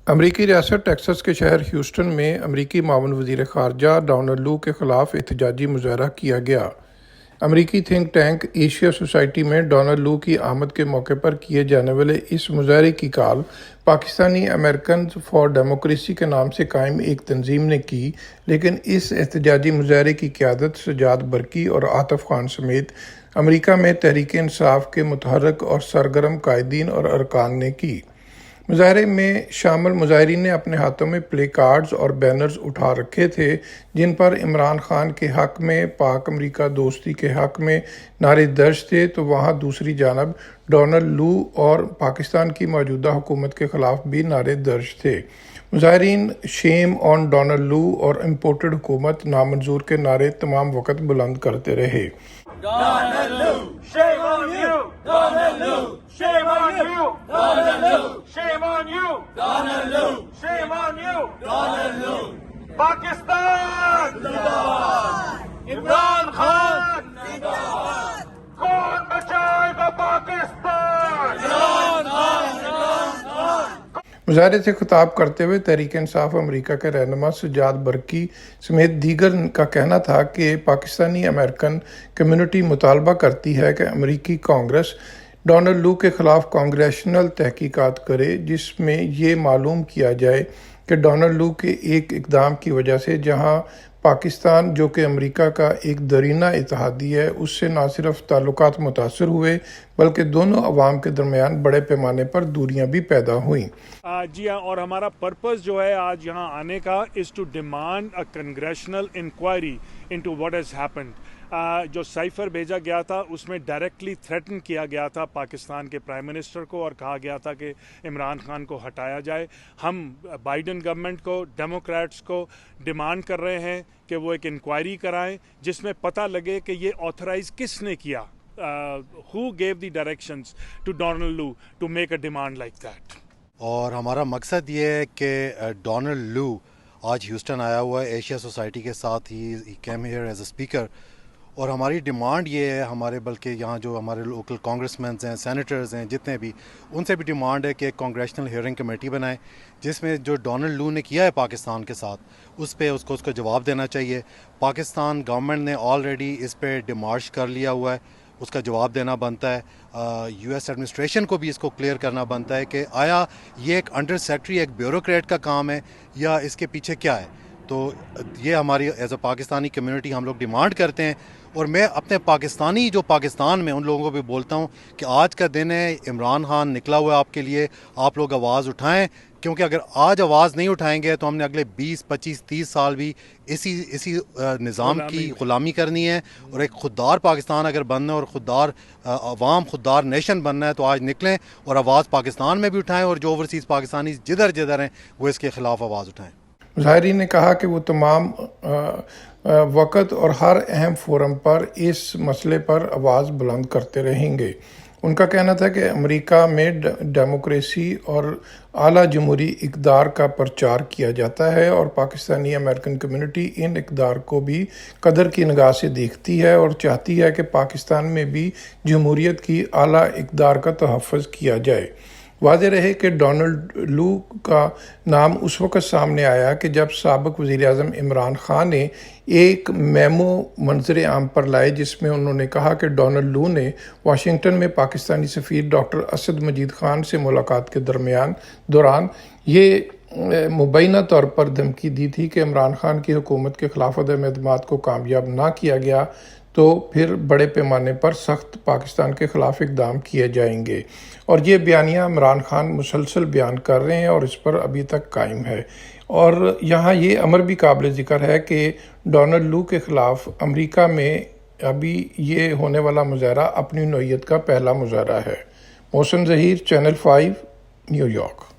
امریکی ریاست ٹیکساس کے شہر ہیوسٹن میں امریکی معاون وزیر خارجہ ڈونلڈ لو کے خلاف احتجاجی مظاہرہ کیا گیا۔ امریکی تھنک ٹینک ایشیا سوسائٹی میں ڈونلڈ لو کی آمد کے موقع پر کیے جانے والے اس مظاہرے کی کال پاکستانی امریکنز فار ڈیموکریسی کے نام سے قائم ایک تنظیم نے کی، لیکن اس احتجاجی مظاہرے کی قیادت سجاد برقی اور عاطف خان سمیت امریکہ میں تحریک انصاف کے متحرک اور سرگرم قائدین اور ارکان نے کی۔ مظاہرے میں شامل مظاہرین نے اپنے ہاتھوں میں پلے کارڈز اور بینرز اٹھا رکھے تھے جن پر عمران خان کے حق میں پاک امریکہ دوستی کے حق میں نعرے درج تھے، تو وہاں دوسری جانب ڈونلڈ لو اور پاکستان کی موجودہ حکومت کے خلاف بھی نعرے درج تھے۔ مظاہرین شیم آن ڈونلڈ لو اور امپورٹڈ حکومت نامنظور کے نعرے تمام وقت بلند کرتے رہے۔ Donald Lu, shame on you! Donald Lu, shame on you! Donald Lu, shame on you! Donald Lu, shame on you! Donald Lu, Pakistan! Zindabad! Imran Khan! Zindabad! کون بچائے گا پاکستان؟ Imran Khan! مظاہرے سے خطاب کرتے ہوئے تحریک انصاف امریکہ کے رہنما سجاد برقی سمیت دیگر کا کہنا تھا کہ پاکستانی امریکن کمیونٹی مطالبہ کرتی ہے کہ امریکی کانگریس ڈونلڈ لو کے خلاف کانگریشنل تحقیقات کرے، جس میں یہ معلوم کیا جائے کہ ڈونلڈ لو کے ایک اقدام کی وجہ سے جہاں پاکستان جو کہ امریکہ کا ایک درینہ اتحادی ہے، اس سے نہ صرف تعلقات متاثر ہوئے بلکہ دونوں عوام کے درمیان بڑے پیمانے پر دوریاں بھی پیدا ہوئیں۔ جی ہاں، اور ہمارا پرپز جو ہے آج یہاں آنے کا is to demand a congressional inquiry into what has happened. جو سائفر بھیجا گیا تھا اس میں ڈائریکٹلی تھریٹن کیا گیا تھا پاکستان کے پرائم منسٹر کو اور کہا گیا تھا کہ عمران خان کو ہٹایا جائے۔ ہم بائیڈن گورنمنٹ کو، ڈیموکریٹس کو ڈیمانڈ کر رہے ہیں کہ وہ ایک انکوائری کرائیں جس میں پتہ لگے کہ یہ آتھرائز کس نے کیا، who gave the directions to Donald Lu to make a demand like that۔ اور ہمارا مقصد یہ ہے کہ ڈونلڈ لو آج ہیوسٹن آیا ہوا ہے ایشیا سوسائٹی کے ساتھ، he came here as a speaker, اور ہماری ڈیمانڈ یہ ہے، ہمارے بلکہ یہاں جو ہمارے لوکل کانگریس مینز ہیں، سینیٹرز ہیں، جتنے بھی، ان سے بھی ڈیمانڈ ہے کہ ایک کانگریشنل ہیئرنگ کمیٹی بنائیں جس میں جو ڈونلڈ لو نے کیا ہے پاکستان کے ساتھ اس پہ اس کو جواب دینا چاہیے۔ پاکستان گورنمنٹ نے آلریڈی اس پہ ڈیمارش کر لیا ہوا ہے، اس کا جواب دینا بنتا ہے۔ یو ایس ایڈمنسٹریشن کو بھی اس کو کلیئر کرنا بنتا ہے کہ آیا یہ ایک انڈر سیکرٹری، ایک بیوروکریٹ کا کام ہے یا اس کے پیچھے کیا ہے۔ تو یہ ہماری ایز اے پاکستانی کمیونٹی ہم لوگ ڈیمانڈ کرتے ہیں، اور میں اپنے پاکستانی جو پاکستان میں ان لوگوں کو بھی بولتا ہوں کہ آج کا دن ہے، عمران خان نکلا ہوا ہے آپ کے لیے، آپ لوگ آواز اٹھائیں، کیونکہ اگر آج آواز نہیں اٹھائیں گے تو ہم نے اگلے 20 25 30 سال بھی اسی نظام کی غلامی کرنی ہے، اور ایک خوددار پاکستان اگر بننا ہے اور خوددار عوام، خوددار نیشن بننا ہے تو آج نکلیں اور آواز پاکستان میں بھی اٹھائیں، اور جو اوورسیز پاکستانی جدھر ہیں وہ اس کے خلاف آواز اٹھائیں۔ مظاہرین نے کہا کہ وہ تمام وقت اور ہر اہم فورم پر اس مسئلے پر آواز بلند کرتے رہیں گے۔ ان کا کہنا تھا کہ امریکہ میں ڈیموکریسی اور اعلیٰ جمہوری اقدار کا پرچار کیا جاتا ہے، اور پاکستانی امریکن کمیونٹی ان اقدار کو بھی قدر کی نگاہ سے دیکھتی ہے اور چاہتی ہے کہ پاکستان میں بھی جمہوریت کی اعلیٰ اقدار کا تحفظ کیا جائے۔ واضح رہے کہ ڈونلڈ لو کا نام اس وقت سامنے آیا کہ جب سابق وزیر اعظم عمران خان نے ایک میمو منظر عام پر لائے جس میں انہوں نے کہا کہ ڈونلڈ لو نے واشنگٹن میں پاکستانی سفیر ڈاکٹر اسد مجید خان سے ملاقات کے دوران یہ مبینہ طور پر دھمکی دی تھی کہ عمران خان کی حکومت کے خلاف عدم اعتماد کو کامیاب نہ کیا گیا تو پھر بڑے پیمانے پر سخت پاکستان کے خلاف اقدام کیے جائیں گے، اور یہ بیانیہ عمران خان مسلسل بیان کر رہے ہیں اور اس پر ابھی تک قائم ہے۔ اور یہاں یہ امر بھی قابل ذکر ہے کہ ڈونلڈ لو کے خلاف امریکہ میں ابھی یہ ہونے والا مظاہرہ اپنی نوعیت کا پہلا مظاہرہ ہے۔ محسن ظہیر، چینل 5، نیو یارک۔